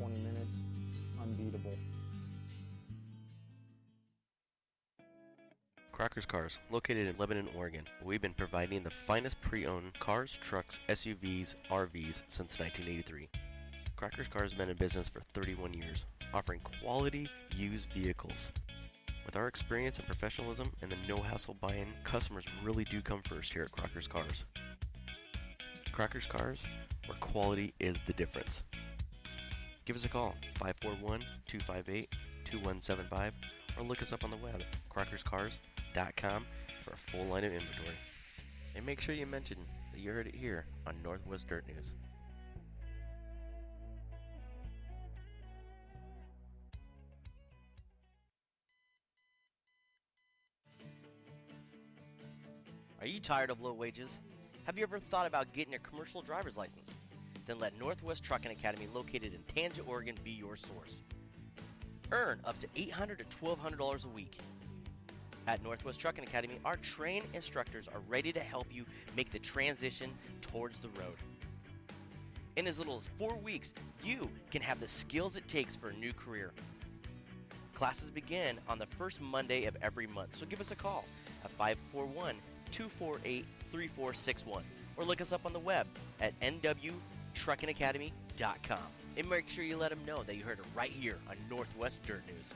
20 minutes, unbeatable. Crocker's Cars, located in Lebanon, Oregon. We've been providing the finest pre-owned cars, trucks, SUVs, RVs since 1983. Crocker's Cars has been in business for 31 years, offering quality used vehicles. With our experience and professionalism and the no-hassle buying, customers really do come first here at Crocker's Cars. Crocker's Cars, where quality is the difference. Give us a call, 541-258-2175, or look us up on the web, crockerscars.com, for a full line of inventory. And make sure you mention that you heard it here on Northwest Dirt News. Are you tired of low wages? Have you ever thought about getting a commercial driver's license? Then let Northwest Trucking Academy, located in Tangent, Oregon, be your source. Earn up to $800 to $1,200 a week. At Northwest Trucking Academy, our trained instructors are ready to help you make the transition towards the road. In as little as 4 weeks, you can have the skills it takes for a new career. Classes begin on the first Monday of every month, so give us a call at 541-248-3461 or look us up on the web at nwtruckingacademy.com. And make sure you let them know that you heard it right here on Northwest Dirt News.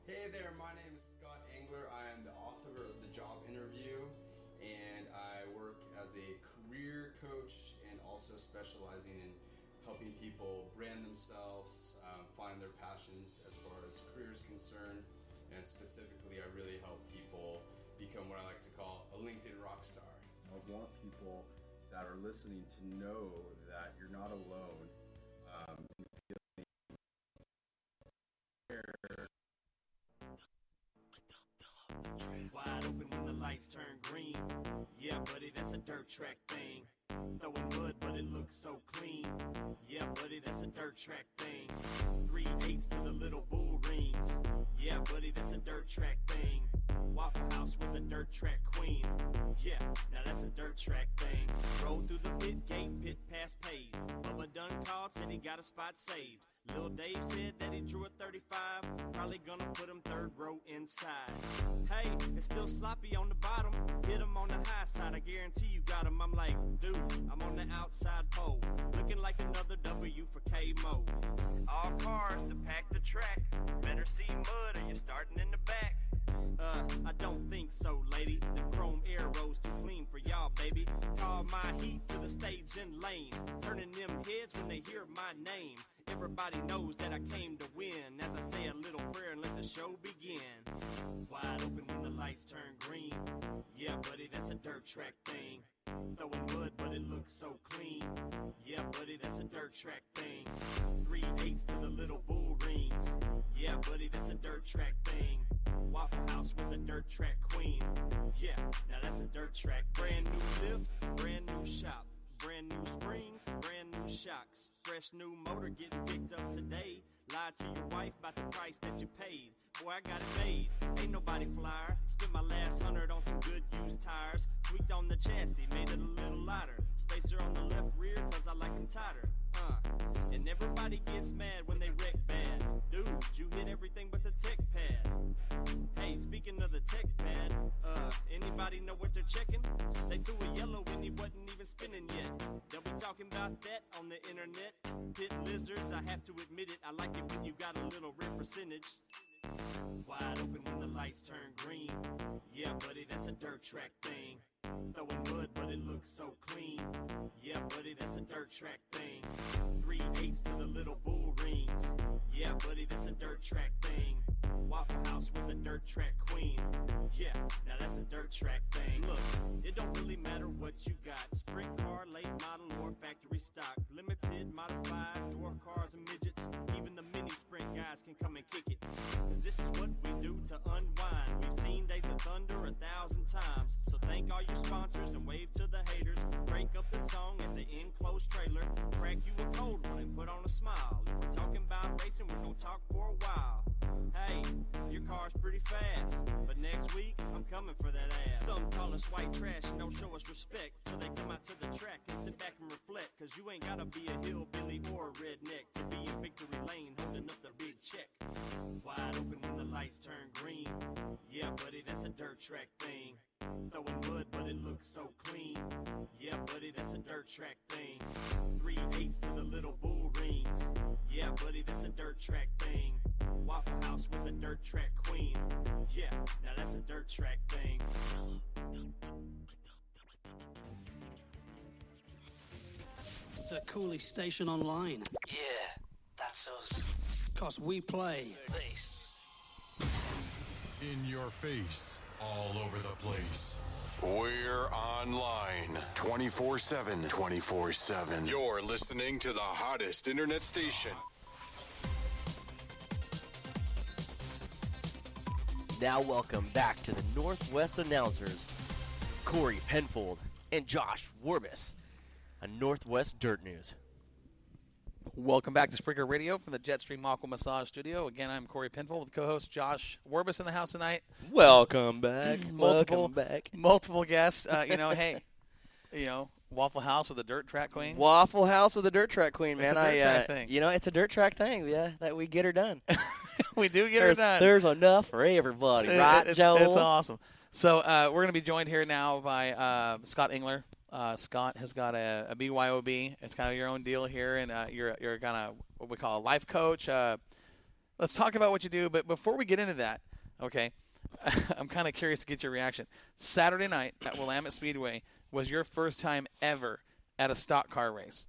Hey there, my name is Scott Engler. I am the author of The Job Interview, and I work as a career coach and also specializing in helping people brand themselves, find their passions as far as career is concerned. And specifically, I really help people become what I like to call a LinkedIn rock star. I want people that are listening to know that you're not alone. Wide open when the lights turn green. Yeah, buddy, that's a dirt track thing. Throwing mud, but it looks so clean. Yeah, buddy, that's a dirt track thing. 3/8 to the little bull rings. Yeah, buddy, that's a dirt track thing. Waffle House with the dirt track queen. Yeah, now that's a dirt track thing. Roll through the pit gate, pit pass paid. Bubba done called, said he got a spot saved. Lil Dave said that he drew a 35. Probably gonna put him third row inside. Hey, it's still sloppy on the bottom. Hit him on the high side, I guarantee you got him. I'm like, dude, I'm on the outside pole. Looking like another W for K-Mo. All cars to pack the track. Better see mud or you're starting in the back. I don't think so, lady. The chrome arrows too clean for y'all, baby. Call my heat to the stage and lane. Turning them heads when they hear my name. Everybody knows that I came to win. As I say a little prayer and let the show begin. Wide open when the lights turn green. Yeah, buddy, that's a dirt track thing. Throwing mud, but it looks so clean. Yeah, buddy, that's a dirt track thing. 3/8 to the little bull rings. Yeah, buddy, that's a dirt track thing. Waffle House with the dirt track queen. Yeah, now that's a dirt track. Brand new lift, brand new shop. Brand new springs, brand new shocks. Fresh new motor getting picked up today. Lied to your wife about the price that you paid. Boy, I got it made. Ain't nobody flyer. Spent my last 100 on some good used tires. Tweaked on the chassis, made it a little lighter. Spacer on the left rear, cause I like them tighter. And everybody gets mad when they wreck bad. Dude, you hit everything but the tech pad. Hey, speaking of the tech pad, anybody know what they're checking? They threw a yellow when he wasn't even spinning yet. They'll be talking about that on the internet. Pit lizards, I have to admit it. I like it when you got a little red percentage. Wide open when the lights turn green. Yeah, buddy, that's a dirt track thing. Throwing mud, but it looks so clean. Yeah, buddy, that's a dirt track thing. 3/8 to the little bull rings. Yeah, buddy, that's a dirt track thing. Waffle House with the dirt track queen. Yeah, now that's a dirt track thing. Look, it don't really matter what you got. Sprint car, late model, or factory stock. Limited, modified, dwarf cars and midgets. Even the mini sprint guys can come and kick it. Cause this is what we do to unwind. We've seen Days of Thunder 1,000 times. So thank all your sponsors and wave to the haters. Crank up the song at the enclosed trailer. Crack you a cold one and put on a smile. If we're talking about racing, we're gonna talk for a while. Hey, your car's pretty fast, but next week I'm coming for that ass. Some call us white trash and don't show us respect, so they come out to the track and sit back and reflect. Cause you ain't gotta be a hillbilly or a redneck to be in victory lane holding up the big check. Wide open when the lights turn green. Yeah, buddy, that's a dirt track thing. Throwing mud, but it looks so clean. Yeah, buddy, that's a dirt track thing. 3/8 to the little bull rings. Yeah, buddy, that's a dirt track thing. Waffle House with a dirt track queen. Yeah, now that's a dirt track thing. The coolest station online. Yeah, that's us. 'Cause we play This. In your face, all over the place. We're online 24/7. 24/7. You're listening to the hottest internet station. Now welcome back to the Northwest announcers, Corey Penfold and Josh Warbus on Northwest Dirt News. Welcome back to Springer Radio from the Jetstream Aqua Massage Studio. Again, I'm Corey Penfold with co-host Josh Warbus in the house tonight. Welcome back. Multiple- Welcome back. Multiple guests. Hey, Waffle House with a dirt track queen. Waffle House with a dirt track queen, man. It's a dirt track thing. It's a dirt track thing, yeah, that we get her done. We do get her done. There's enough for everybody, right, Joel? It's awesome. So we're going to be joined here now by Scott Engler. Scott has got a BYOB. It's kind of your own deal here, and you're kind of what we call a life coach. Let's talk about what you do, but before we get into that, okay, I'm kind of curious to get your reaction. Saturday night at Willamette Speedway was your first time ever at a stock car race.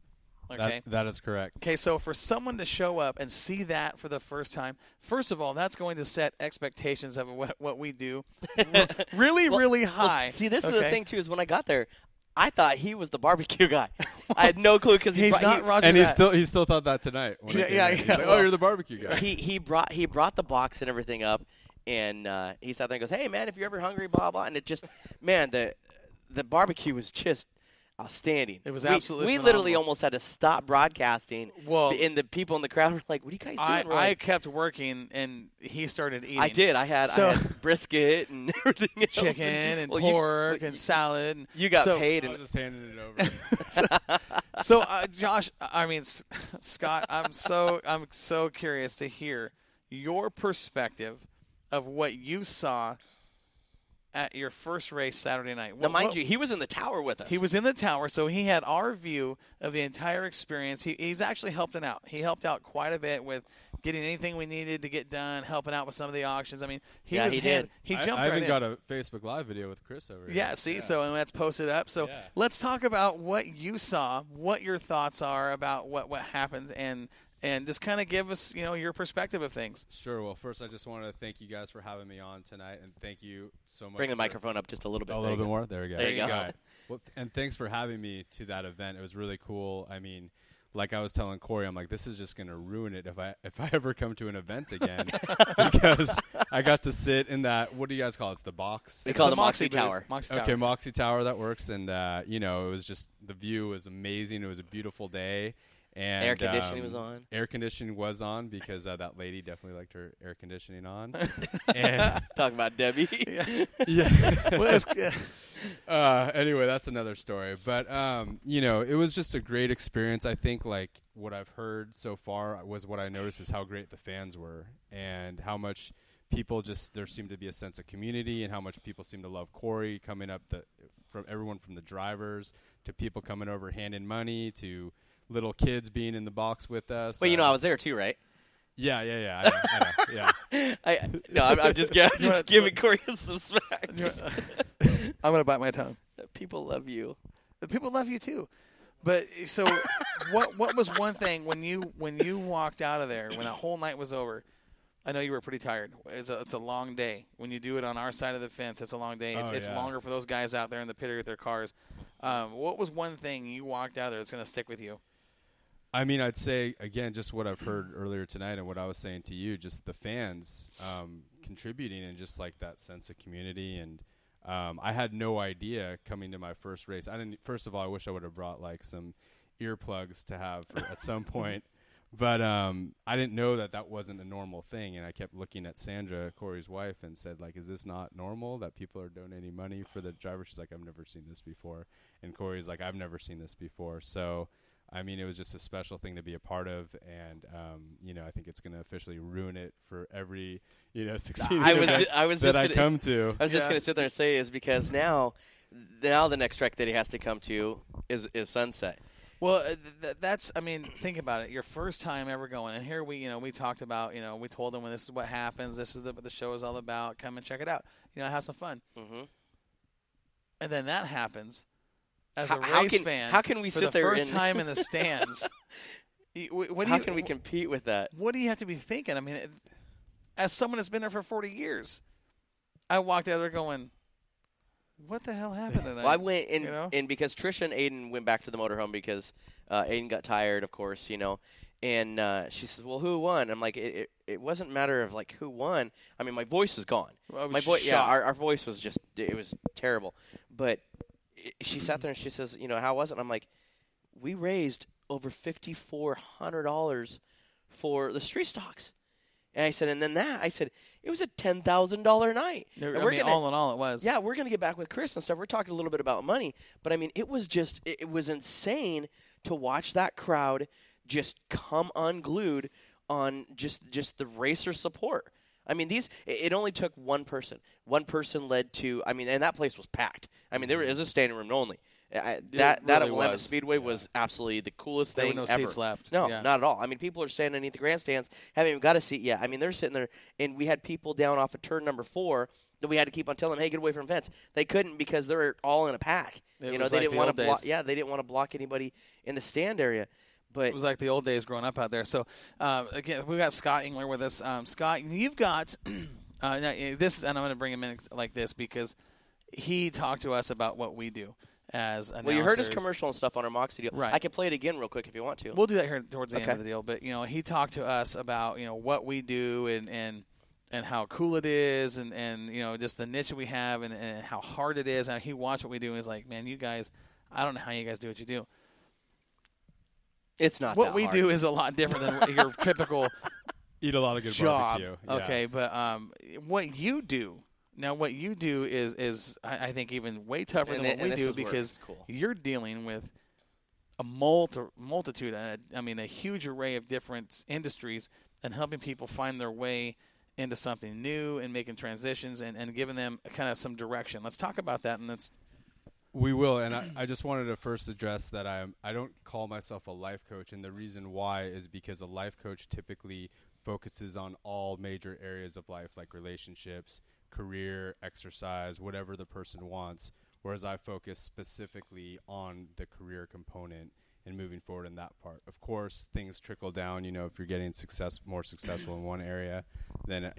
Okay. That is correct. Okay, so for someone to show up and see that for the first time, first of all, that's going to set expectations of what we do really high. See, this is the thing, too, is when I got there, I thought he was the barbecue guy. I had no clue because he's not Roger. And that. he still thought that tonight. When He's like, well, oh, you're the barbecue guy. He brought the box and everything up, and he sat there and goes, "Hey, man, if you're ever hungry, blah blah." And it just, man, the barbecue was just outstanding. It was absolutely We phenomenal. literally almost had to stop broadcasting. Well, and the people in the crowd were like, "What are you guys doing?" We're I like, kept working, and he started eating. I did. I had brisket and everything else. Chicken and Well, pork and salad. And you got paid. I And was just handing it over. So, Josh, Scott, I'm so curious to hear your perspective of what you saw at your first race Saturday night. now, mind you, he was in the tower with us. He was in the tower, so he had our view of the entire experience. He's actually helping out. He helped out quite a bit with getting anything we needed to get done, helping out with some of the auctions. I mean, he did. He jumped I right even in. got a Facebook Live video with Chris over here. Yeah, see, so and that's posted up. So let's talk about what you saw, what your thoughts are about what happened, and just kind of give us, your perspective of things. Sure. Well, first, I just want to thank you guys for having me on tonight, and thank you so much. Bring the microphone up just a little bit. A little bit more. There we go. There you go. Well, and thanks for having me to that event. It was really cool. I mean, like I was telling Corey, I'm like, this is just going to ruin it if I ever come to an event again, because I got to sit in that. What do you guys call it? It's the box. We call it the Moxie Tower. Okay, Moxie Tower, that works. And, it was just, the view was amazing. It was a beautiful day. And air conditioning was on. Air conditioning was on because that lady definitely liked her air conditioning on. And Talking about Debbie. yeah. Anyway, that's another story. But, it was just a great experience. I think, like, what I've heard so far was what I noticed is how great the fans were and how much people there seemed to be a sense of community and how much people seem to love Corey, coming up from everyone from the drivers to people coming over handing money to little kids being in the box with us. Well, I was there too, right? Yeah. I know. I'm just giving Corey some smacks. I'm going to bite my tongue. People love you. The people love you too. But so what was one thing when you walked out of there, when that whole night was over? I know you were pretty tired. It's a long day. When you do it on our side of the fence, it's a long day. It's longer for those guys out there in the pit with their cars. What was one thing you walked out of there that's going to stick with you? I mean, I'd say, again, just what I've heard earlier tonight and what I was saying to you, just the fans contributing and just like that sense of community. And I had no idea coming to my first race. First of all, I wish I would have brought like some earplugs to have at some point. But I didn't know that wasn't a normal thing, and I kept looking at Sandra, Corey's wife, and said, like, is this not normal that people are donating money for the driver? She's like, I've never seen this before. And Corey's like, I've never seen this before. So, I mean, it was just a special thing to be a part of, and, I think it's going to officially ruin it for every, succeeding event that I come to. I was just going to sit there and say is because now the next track that he has to come to is Sunset. Well, think about it. Your first time ever going, and here we talked about, we told them when this is what happens, this is what the show is all about. Come and check it out. Have some fun. Mm-hmm. And then that happens. As a race fan, how can we for sit the there first time in the stands? How can we compete with that? What do you have to be thinking? I mean, as someone that's been there for 40 years, I walked out there going, what the hell happened tonight? Well, I went in, and because Trisha and Aiden went back to the motorhome because Aiden got tired, of course, and she says, well, who won? I'm like, it wasn't a matter of, like, who won. I mean, my voice is gone. Well, my voice, yeah, our voice was just, it was terrible. But she sat there and she says, how was it? And I'm like, we raised over $5,400 for the street stocks. And I said, it was a $10,000 night. All in all, it was. Yeah, we're going to get back with Chris and stuff. We're talking a little bit about money. But, I mean, it was just – it was insane to watch that crowd just come unglued on just the racer support. I mean, it only took one person. One person led to – I mean, and that place was packed. I mean, there was a standing room only. That at Willamette Speedway was absolutely the coolest thing ever. There were no seats left. No, not at all. I mean, people are standing underneath the grandstands, haven't even got a seat yet. I mean, they're sitting there, and we had people down off of turn number 4 that we had to keep on telling them, hey, get away from fence. They couldn't because they were all in a pack. They didn't want to block. Yeah, they didn't want to block anybody in the stand area. But it was like the old days growing up out there. So again, we got Scott Engler with us. Scott, you've got this, and I'm going to bring him in like this because he talked to us about what we do. As announcers. Well, you heard his commercial and stuff on our Moxie deal. Right. I can play it again real quick if you want to. We'll do that here towards the end of the deal. But, he talked to us about, what we do and how cool it is and just the niche we have and how hard it is. And he watched what we do and he's like, man, you guys, I don't know how you guys do what you do. It's not what that we hard. do is a lot different than your typical eat a lot of good job. barbecue. Yeah. Okay, but what you do. Now, what you do is I think, even way tougher than what we do because you're dealing with a multitude, a huge array of different industries and helping people find their way into something new and making transitions and giving them kind of some direction. Let's talk about that. We will, and I just wanted to first address that I don't call myself a life coach, and the reason why is because a life coach typically focuses on all major areas of life like relationships, career, exercise, whatever the person wants, whereas I focus specifically on the career component and moving forward in that part. Of course, things trickle down, if you're getting more successful in one area, then,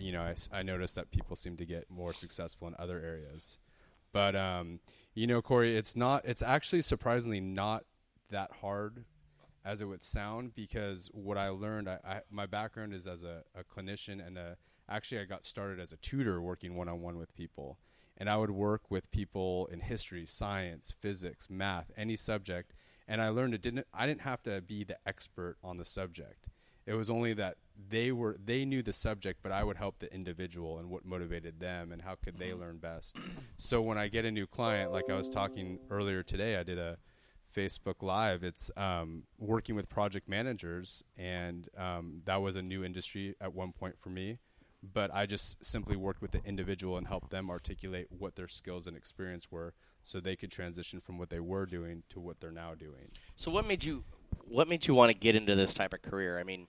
I notice that people seem to get more successful in other areas. But, Corey, it's actually surprisingly not that hard as it would sound because what I learned, my background is as a clinician and actually, I got started as a tutor working one-on-one with people. And I would work with people in history, science, physics, math, any subject. And I learned I didn't have to be the expert on the subject. It was only that they knew the subject, but I would help the individual and what motivated them and how could they learn best. So when I get a new client, like I was talking earlier today, I did a Facebook Live. It's working with project managers, and that was a new industry at one point for me. But I just simply worked with the individual and helped them articulate what their skills and experience were so they could transition from what they were doing to what they're now doing. So what made you want to get into this type of career? I mean,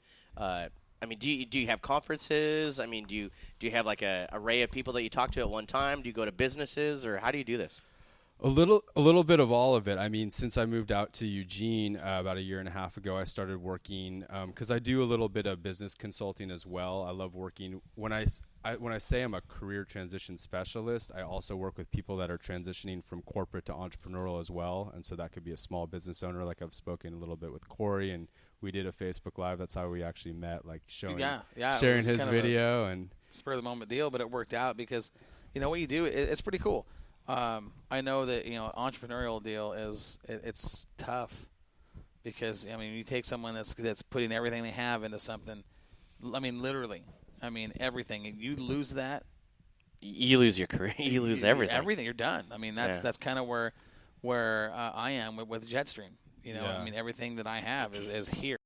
do you have conferences? I mean, do you have like a array of people that you talk to at one time? Do you go to businesses, or how do you do this? A little bit of all of it. I mean, since I moved out to Eugene about a year and a half ago, I started working because I do a little bit of business consulting as well. I love working when I say I'm a career transition specialist. I also work with people that are transitioning from corporate to entrepreneurial as well, and so that could be a small business owner. Like I've spoken a little bit with Corey, and we did a Facebook Live. That's how we actually met, like sharing his video and spur of the moment deal. But it worked out because what you do. It's pretty cool. I know that entrepreneurial deal it's tough because I mean, you take someone that's putting everything they have into something. I mean, literally. I mean, everything. And you lose that, you lose your career. You lose everything. Everything. You're done. I mean, that's kind of where I am with Jetstream. You know, I mean, everything that I have is here.